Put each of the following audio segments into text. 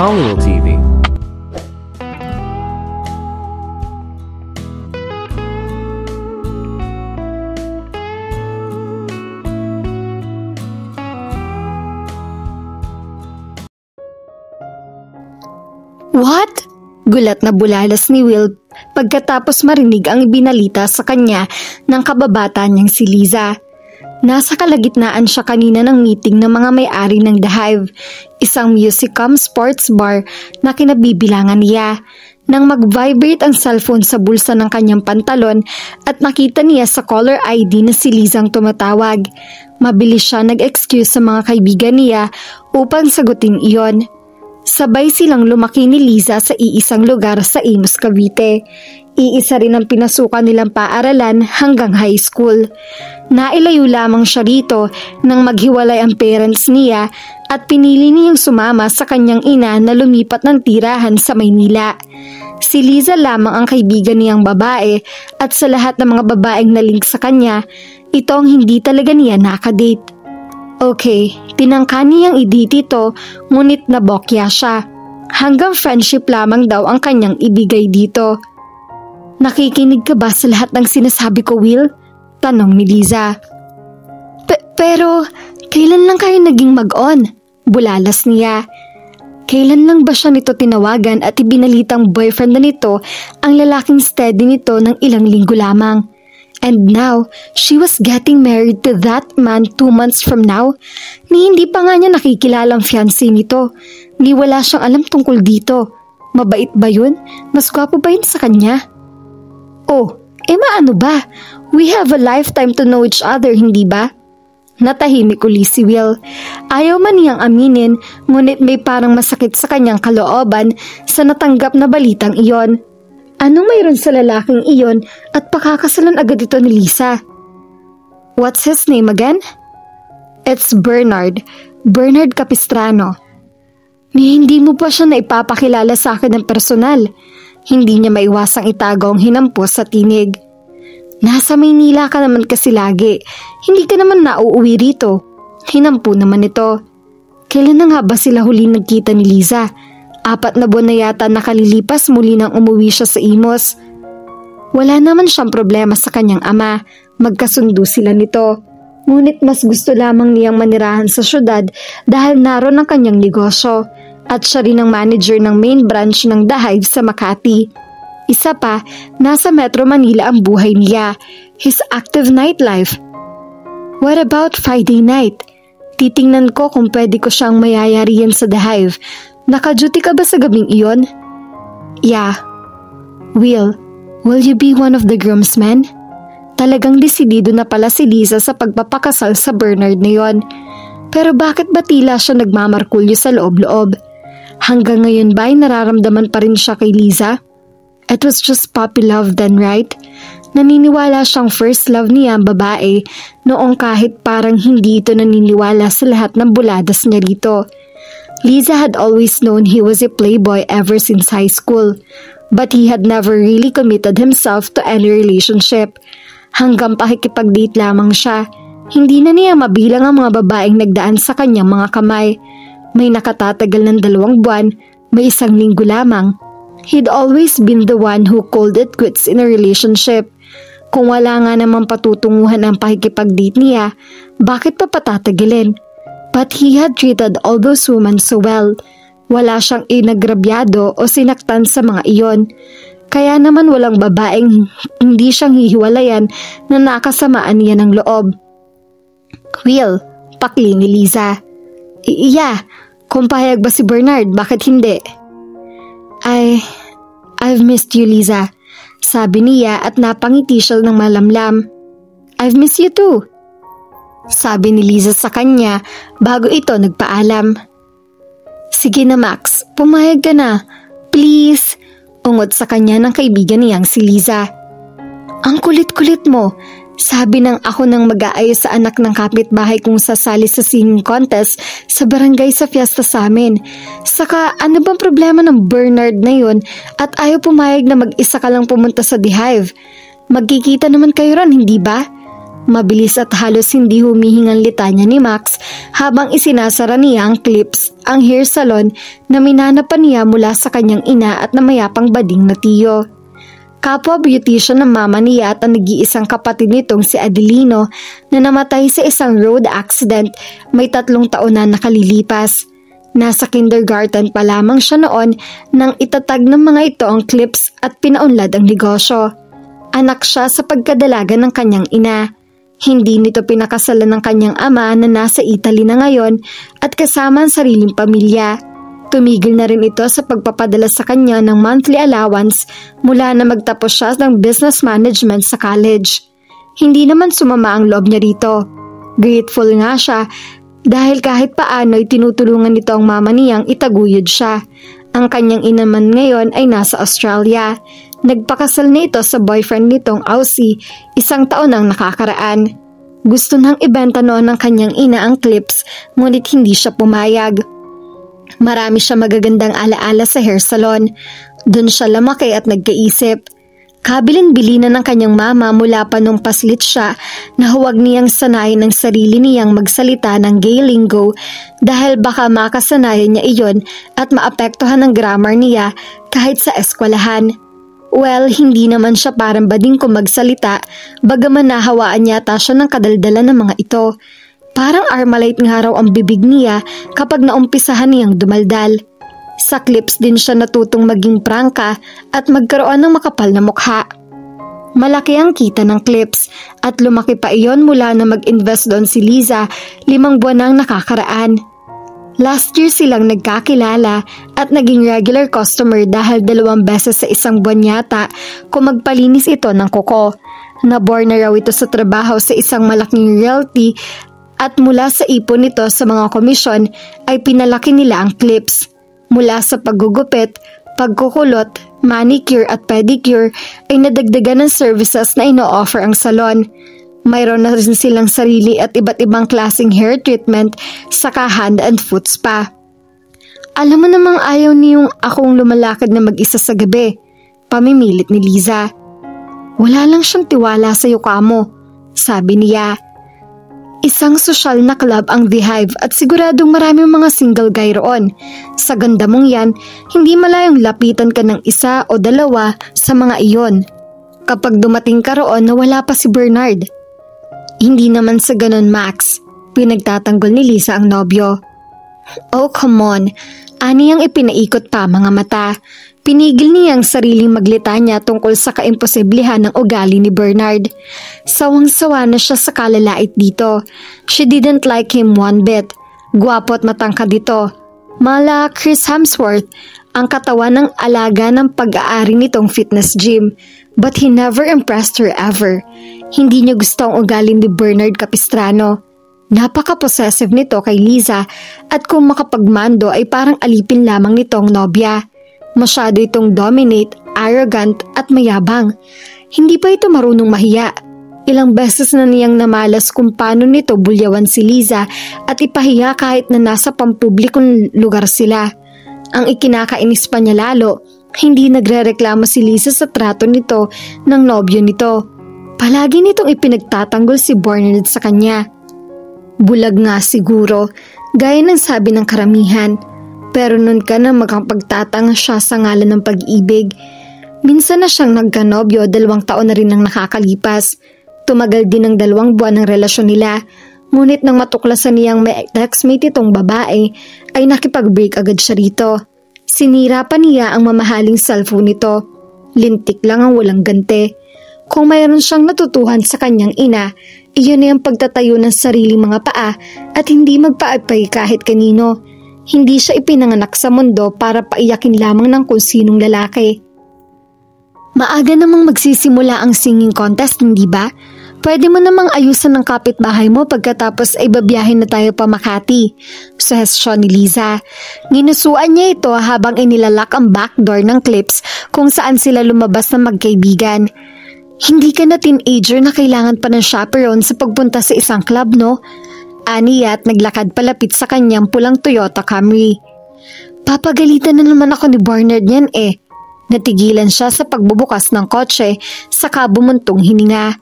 Hollywood TV. What? Gulat na bulalas ni Will pagkatapos marinig ang ibinalita sa kanya ng kababata niyang si Liza. Nasa kalagitnaan siya kanina ng meeting ng mga may-ari ng The Hive, isang music-cum sports bar na kinabibilangan niya. Nang mag-vibrate ang cellphone sa bulsa ng kanyang pantalon at nakita niya sa caller ID na si Lizang tumatawag, mabilis siya nag-excuse sa mga kaibigan niya upang sagutin iyon. Sabay silang lumaki ni Liza sa iisang lugar sa Imus, Cavite. Iisa rin ang pinasukan nilang paaralan hanggang high school. Nailayo lamang siya rito nang maghiwalay ang parents niya at pinili niyang sumama sa kanyang ina na lumipat ng tirahan sa Maynila. Si Liza lamang ang kaibigan niyang babae at sa lahat ng mga babaeng na-link sa kanya, ito ang hindi talaga niya nakadate. Okay, tinangka niyang i-date ito ngunit nabokya siya. Hanggang friendship lamang daw ang kanyang ibigay dito. Nakikinig ka ba sa lahat ng sinasabi ko, Will? Tanong ni Liza. Pero, kailan lang kayo naging mag-on? Bulalas niya. Kailan lang ba siya nito tinawagan at ibinalitang boyfriend na nito ang lalaking steady nito ng ilang linggo lamang? And now, she was getting married to that man 2 months from now. Ni hindi pa nga niya nakikilalang fiancé nito. Ni wala siyang alam tungkol dito. Mabait ba yun? Mas gwapo ba yun sa kanya? Oh, maano ba? We have a lifetime to know each other, hindi ba? Natahimik uli si Will. Ayaw man niyang aminin, ngunit may parang masakit sa kanyang kalooban sa natanggap na balitang iyon. Anong mayroon sa lalaking iyon at pakakasalan agad ito ni Liza? What's his name again? It's Bernard. Bernard Capistrano. Ni hindi mo pa siya naipapakilala sa akin ng personal. Hindi niya maiwasang itago ang hinampos sa tinig. Nasa Maynila ka naman kasi lagi. Hindi ka naman nauuwi rito. Hinampo naman ito. Kailan na nga ba sila huli nagkita ni Liza? 4 na buwan na yata nakalilipas muli nang umuwi siya sa Imus. Wala naman siyang problema sa kanyang ama, magkasundo sila nito. Ngunit mas gusto lamang niyang manirahan sa syudad dahil naroon ang kanyang negosyo at siya rin ang manager ng main branch ng The Hive sa Makati. Isa pa, nasa Metro Manila ang buhay niya, his active nightlife. What about Friday night? Titingnan ko kung pwede ko siyang mayayarihan sa The Hive. Naka-duty ka ba sa gabing iyon? Yeah. Will you be one of the groomsmen? Talagang desidido na pala si Liza sa pagpapakasal sa Bernard na yon. Pero bakit ba tila siya nagmamarkulyo sa loob-loob? Hanggang ngayon ba ay nararamdaman pa rin siya kay Liza? It was just puppy love then, right? Naniniwala siyang first love niya ang babae noong kahit parang hindi ito naniniwala sa lahat ng buladas niya rito. Liza had always known he was a playboy ever since high school, but he had never really committed himself to any relationship. Hanggang pakikipag-date lamang siya, hindi na niya mabilang ang mga babaeng nagdaan sa kanyang mga kamay. May nakatatagal ng 2 buwan, may 1 linggo lamang. He'd always been the one who called it quits in a relationship. Kung wala nga namang patutunguhan ang pakikipag-date niya, bakit pa patatagalin? But he had treated all those women so well. Wala siyang inagrabyado o sinaktan sa mga iyon. Kaya naman walang babaeng hindi siyang hihiwalayan na nakasamaan niya ng loob. Will, pakli ni Liza. Yeah, kung pahayag ba si Bernard, bakit hindi? I've missed you, Liza. Sabi niya at napangiti siya ng malamlam. I've missed you too. Sabi ni Liza sa kanya bago ito nagpaalam. Sige na Max, pumayag ka na. Please. Ungot sa kanya ng kaibigan niyang si Liza. Ang kulit-kulit mo. Sabi ng ako nang mag-aayos sa anak ng kapitbahay kung sasali sa singing contest sa barangay sa fiesta sa amin. Saka ano bang problema ng Bernard na yun at ayaw pumayag na mag-isa ka lang pumunta sa The Hive? Magkikita naman kayo ron, hindi ba? Mabilis at halos hindi humihingang litanya ni Max habang isinasara niya ang clips ang hair salon na minanapan niya mula sa kanyang ina at namayapang bading na tiyo. Kapwa beautician ng mama niya at ang nag-iisang kapatid nitong si Adelino na namatay sa isang road accident may 3 taon na nakalilipas. Nasa kindergarten pa lamang siya noon nang itatag ng mga ito ang clips at pinaunlad ang negosyo. Anak siya sa pagkadalaga ng kanyang ina. Hindi nito pinakasalan ng kanyang ama na nasa Italy na ngayon at kasama ang sariling pamilya. Tumigil na rin ito sa pagpapadala sa kanya ng monthly allowance mula na magtapos siya ng business management sa college. Hindi naman sumama ang loob niya rito. Grateful nga siya dahil kahit paano ay tinutulungan nito ang mama niyang itaguyod siya. Ang kanyang ina man ngayon ay nasa Australia. Nagpakasal na ito sa boyfriend nitong Aussie 1 taon ang nakakaraan. Gusto nang ibenta noon ng kanyang ina ang clips ngunit hindi siya pumayag. Marami siya magagandang alaala sa hair salon. Doon siya lumaki at nagkaisip. Kabilin-bili na ng kanyang mama mula pa nung paslit siya na huwag niyang sanayin ang sarili niyang magsalita ng gay lingo dahil baka makasanayan niya iyon at maapektuhan ang grammar niya kahit sa eskwelahan. Well, hindi naman siya parang bading kung magsalita, bagaman nahawaan yata siya ng kadaldala ng mga ito. Parang Armalite nga raw ang bibig niya kapag naumpisahan niyang dumaldal. Sa clips din siya natutong maging prangka at magkaroon ng makapal na mukha. Malaki ang kita ng clips at lumaki pa iyon mula na mag-invest doon si Liza 5 buwan nang nakakaraan. Last year silang nagkakilala at naging regular customer dahil 2 beses sa isang buwan yata kung magpalinis ito ng kuko. Nabore na raw ito sa trabaho sa isang malaking realty at mula sa ipon nito sa mga komisyon ay pinalaki nila ang clips. Mula sa paggugupit, pagkukulot, manicure at pedicure ay nadagdagan ng services na ino-offer ang salon. Mayroon na rin silang sarili at iba't ibang klaseng hair treatment saka hand and foot spa. Alam mo namang ayaw niyong akong lumalakad na mag-isa sa gabi, pamimilit ni Liza. Wala lang siyang tiwala sa kamo, sabi niya. Isang sosyal na club ang The Hive at siguradong maraming mga single guy roon. Sa ganda mong yan, hindi malayong lapitan ka ng 1 o 2 sa mga iyon. Kapag dumating ka roon na wala pa si Bernard. Hindi naman sa ganon, Max. Pinagtatanggol ni Lisa ang nobyo. Oh, come on. Ani ang ipinaikot pa mga mata. Pinigil niya ang sariling maglitanya tungkol sa kaimposiblihan ng ugali ni Bernard. Sawang-sawa na siya sa kalalait dito. She didn't like him one bit. Gwapo at matangkad dito. Mala Chris Hemsworth, ang katawan ng alaga ng pag-aari nitong fitness gym. But he never impressed her ever. Hindi niya gusto ang ugali ni Bernard Capistrano. Napaka-possessive nito kay Liza at kung makapagmando ay parang alipin lamang nitong nobya. Masyado itong dominate, arrogant at mayabang. Hindi pa ito marunong mahiya. Ilang beses na niyang namalas kung paano nito bulyawan si Liza at ipahiya kahit na nasa pampublikong lugar sila. Ang ikinakainis pa niya lalo, hindi nagrereklamo si Liza sa trato nito ng nobyo nito. Palagi nitong ipinagtatanggol si Bernard sa kanya. Bulag nga siguro, gaya ng sabi ng karamihan. Pero nun ka na makapagtatanga siya sa ngalan ng pag-ibig. Minsan na siyang nagkanobyo, 2 taon na rin ang nakakalipas. Tumagal din ng 2 buwan ng relasyon nila. Ngunit nang matuklasan niyang may textmate itong babae, ay nakipag-break agad siya rito. Sinira pa niya ang mamahaling cellphone nito. Lintik lang ang walang ganti. Kung mayroon siyang natutuhan sa kanyang ina, iyon ay ang pagtatayo ng sariling mga paa at hindi magpaapay kahit kanino. Hindi siya ipinanganak sa mundo para paiyakin lamang ng kung sinong lalaki. Maaga namang magsisimula ang singing contest, hindi ba? Pwede mo namang ayusan ng kapitbahay mo pagkatapos ay babiyahin na tayo pa Makati. Suhestyon ni Liza. Ginusuan niya ito habang inilalak ang backdoor ng clips kung saan sila lumabas na magkaibigan. Hindi ka na teenager na kailangan pa ng chaperone sa pagpunta sa isang club, no? Aniya at naglakad palapit sa kanyang pulang Toyota Camry. Papagalitan na naman ako ni Bernard niyan eh. Natigilan siya sa pagbubukas ng kotse saka bumuntong hininga.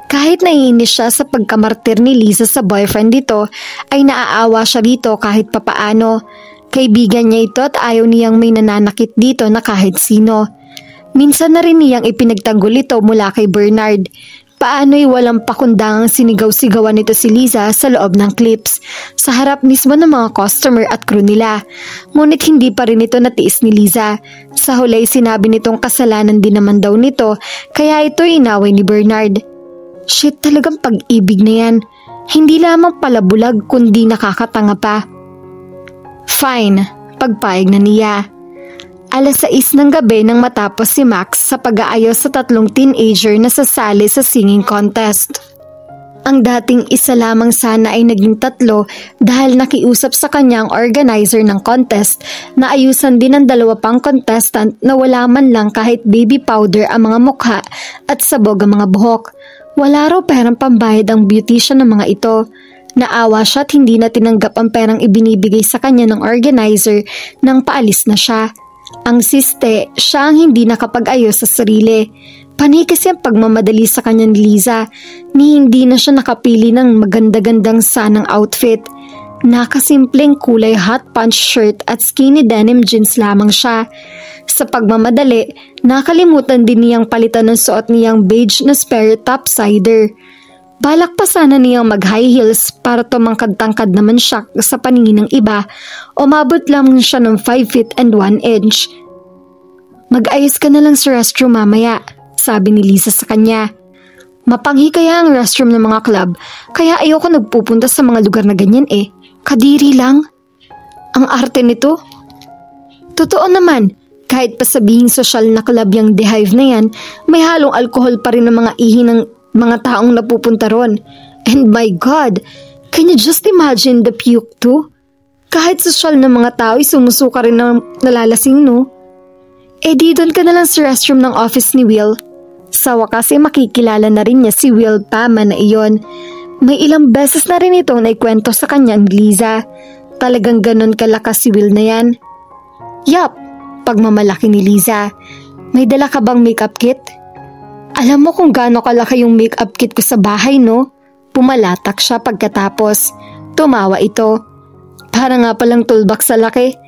Kahit naiinis siya sa pagkamartir ni Liza sa boyfriend dito, ay naaawa siya dito kahit papaano. Kaibigan niya ito at ayaw niyang may nananakit dito na kahit sino. Minsan na rin niyang ipinagtanggol ito mula kay Bernard. Paano'y walang pakundangang sinigaw-sigawan nito si Liza sa loob ng clips, sa harap mismo ng mga customer at crew nila. Ngunit hindi pa rin ito natiis ni Liza. Sa huli sinabi nitong kasalanan din naman daw nito, kaya ito inaway ni Bernard. Shit, talagang pag-ibig na yan. Hindi lamang palabulag kundi nakakatanga pa. Fine, pagpayag na niya. 6:00 ng gabi nang matapos si Max sa pag-aayos sa 3 teenager na sasali sa singing contest. Ang dating isa lamang sana ay naging 3 dahil nakiusap sa kanyang organizer ng contest na ayusan din ang 2 pang contestant na wala man lang kahit baby powder ang mga mukha at sabog ang mga buhok. Wala raw perang pambayad ang beautician ng mga ito. Naawa siya at hindi na tinanggap ang perang ibinibigay sa kanya ng organizer nang paalis na siya. Ang siste, siya ang hindi nakapag-ayos sa sarili. Panay kasi ang pagmamadali sa kanya ni Liza, ni hindi na siya nakapili ng maganda-gandang sanang outfit. Nakasimpleng kulay hot punch shirt at skinny denim jeans lamang siya. Sa pagmamadali, nakalimutan din niyang palitan ng suot niyang beige na spare topsider. Balak pa sana niyang mag-high heels para tumangkad-tangkad naman siya sa paningin ng iba, umabot lamang siya ng 5 feet and 1 inch. Mag-ayos ka na lang sa restroom mamaya, sabi ni Liza sa kanya. Mapanghi kaya ang restroom ng mga club, kaya ayoko nagpupunta sa mga lugar na ganyan eh. Kadiri lang. Ang arte nito. Totoo naman, kahit pa sabihing sosyal na club yung The Hive na yan, may halong alkohol pa rin ng mga ihi ng mga taong napupunta ron. And my God, can you just imagine the puke too? Kahit sosyal na mga tao ay sumusuka rin ng nalalasing, no? Eh di doon ka na lang sa restroom ng office ni Will. Sa wakas ay makikilala na rin niya si Will Pama na iyon. May ilang beses na rin itong naikwento sa kanyang Liza. Talagang ganon kalakas si Will na yan. Yup, pagmamalaki ni Liza. May dala ka bang makeup kit? Alam mo kung gaano kalaki yung makeup kit ko sa bahay, no? Pumalatak siya pagkatapos. Tumawa ito. Para nga palang toolbox sa laki.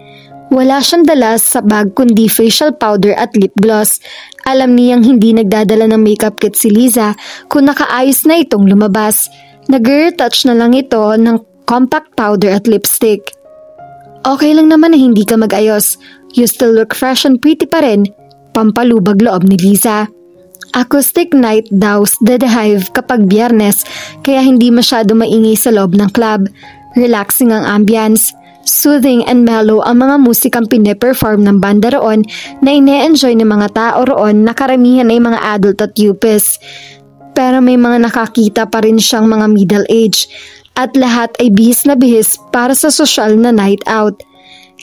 Wala siyang dala sa bag kundi facial powder at lip gloss. Alam niyang hindi nagdadala ng makeup kit si Liza kung nakaayos na itong lumabas. Nag-retouch na lang ito ng compact powder at lipstick. Okay lang naman na hindi ka mag-ayos. You still look fresh and pretty pa rin. Pampalubag loob ni Liza. Acoustic night daw The Hive kapag Biyernes kaya hindi masyado maingay sa loob ng club. Relaxing ang ambience. Soothing and mellow ang mga musikang pine-perform ng banda roon na ine-enjoy ng mga tao roon na karamihan ay mga adult at yuppies. Pero may mga nakakita pa rin siyang mga middle age at lahat ay bihis na bihis para sa sosyal na night out.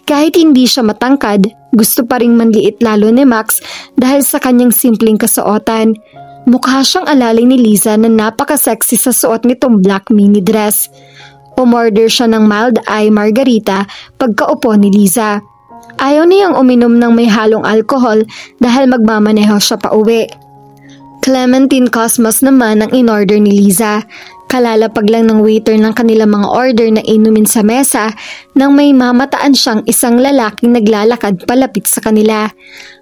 Kahit hindi siya matangkad, gusto pa ring manliit lalo ni Max dahil sa kanyang simpleng kasuotan. Mukha siyang alalay ni Liza na napaka-sexy sa suot nitong black mini dress. Umorder siya ng mild eye margarita pagkaupo ni Liza. Ayaw niyang uminom ng may halong alcohol dahil magmamaneho siya pa uwi. Clementine Cosmos naman ang in-order ni Liza. Kalalapag lang ng waiter ng kanilang mga order na inumin sa mesa nang may mamataan siyang isang lalaking naglalakad palapit sa kanila.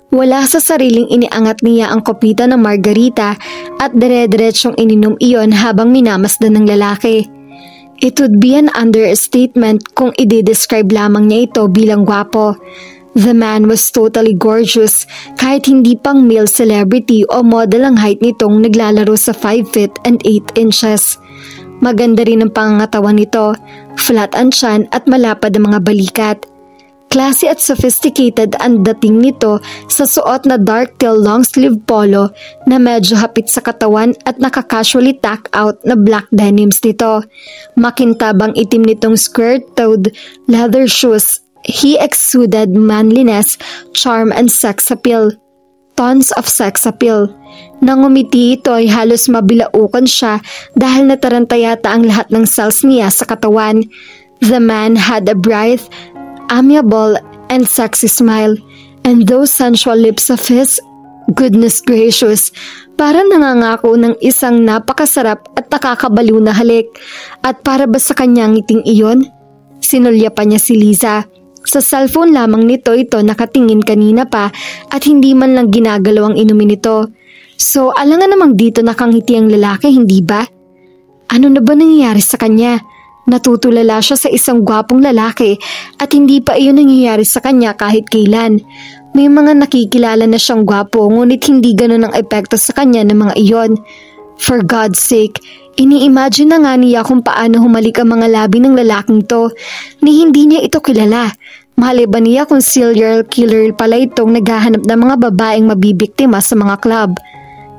Wala sa sariling iniangat niya ang kopita ng margarita at dire-diretsyong ininom iyon habang minamasdan ng lalaki. It would be an understatement kung i-describe lamang niya ito bilang gwapo. The man was totally gorgeous kahit hindi pang male celebrity o model ang height nitong naglalaro sa 5 feet and 8 inches. Maganda rin ang pangangatawan nito, flat ang tiyan at malapad ang mga balikat. Classy at sophisticated ang dating nito sa suot na dark teal long sleeve polo na medyo hapit sa katawan at naka-casually tack out na black denims nito. Makintabang itim nitong square-toed leather shoes. He exuded manliness, charm and sex appeal. Tons of sex appeal. Nang umiti ito ay halos mabilaukan siya dahil nataranta yata ang lahat ng cells niya sa katawan. The man had a bright, amiable and sexy smile, and those sensual lips of his, goodness gracious, para nangangako ng isang napakasarap at nakakabaliw na halik. At para ba sa kanyang ngiting iyon? Sinulyapan niya si Liza. Sa cellphone lamang nito ito nakatingin kanina pa at hindi man lang ginagalawang inumin ito. So alangan namang dito nakangiti ang lalaki, hindi ba? Ano na ba nangyayari sa kanya? Natutulala siya sa isang gwapong lalaki at hindi pa iyon nangyayari sa kanya kahit kailan. May mga nakikilala na siyang gwapo ngunit hindi ganun ang epekto sa kanya ng mga iyon. For God's sake, ini-imagine na nga niya kung paano humalik ang mga labi ng lalaking to ni hindi niya ito kilala. Malay ba niya kung serial killer pala itong naghahanap ng mga babaeng mabibiktima sa mga club?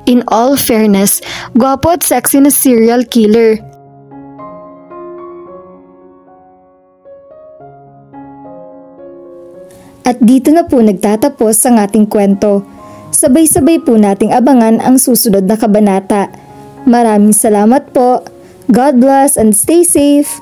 In all fairness, gwapo at sexy na serial killer. At dito na po nagtatapos ang ating kwento. Sabay-sabay po nating abangan ang susunod na kabanata. Maraming salamat po. God bless and stay safe.